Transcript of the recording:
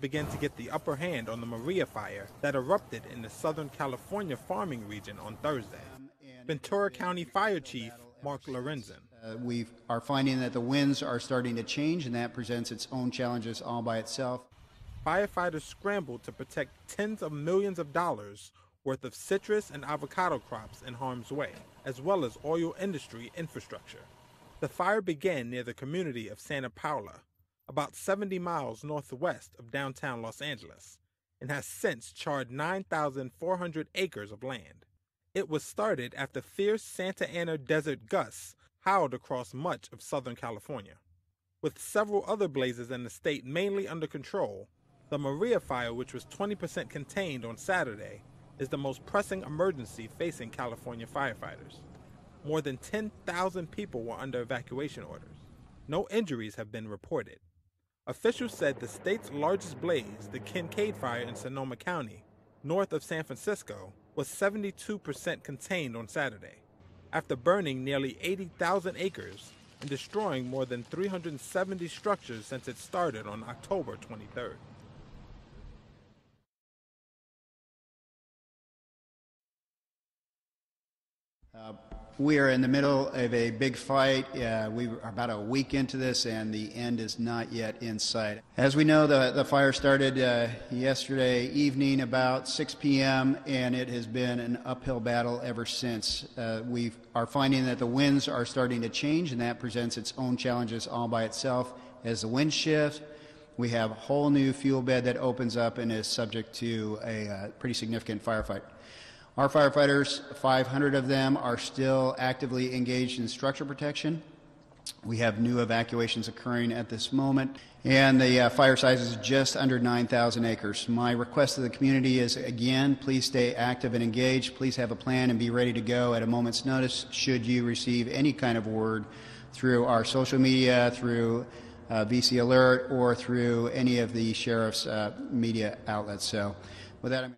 began to get the upper hand on the Maria fire that erupted in the Southern California farming region on Thursday. Ventura County Fire Chief Mark Lorenzen. We are finding that the winds are starting to change, and that presents its own challenges all by itself. Firefighters scrambled to protect tens of millions of dollars worth of citrus and avocado crops in harm's way, as well as oil industry infrastructure. The fire began near the community of Santa Paula, about 70 miles northwest of downtown Los Angeles, and has since charred 9,400 acres of land. It was started after fierce Santa Ana desert gusts howled across much of Southern California. With several other blazes in the state mainly under control, the Maria fire, which was 20% contained on Saturday, is the most pressing emergency facing California firefighters. More than 10,000 people were under evacuation orders. No injuries have been reported. Officials said the state's largest blaze, the Kincaid fire in Sonoma County, north of San Francisco, was 72% contained on Saturday, after burning nearly 80,000 acres and destroying more than 370 structures since it started on October 23rd. We are in the middle of a big fight. We are about a week into this, and the end is not yet in sight. As we know, the fire started yesterday evening about 6 p.m., and it has been an uphill battle ever since. We are finding that the winds are starting to change, and that presents its own challenges all by itself. As the winds shift, we have a whole new fuel bed that opens up and is subject to a pretty significant firefight. Our firefighters, 500 of them, are still actively engaged in structure protection. We have new evacuations occurring at this moment, and the fire size is just under 9,000 acres. My request to the community is, again, please stay active and engaged. Please have a plan and be ready to go at a moment's notice should you receive any kind of word through our social media, through VC Alert, or through any of the sheriff's media outlets. So with that, I'm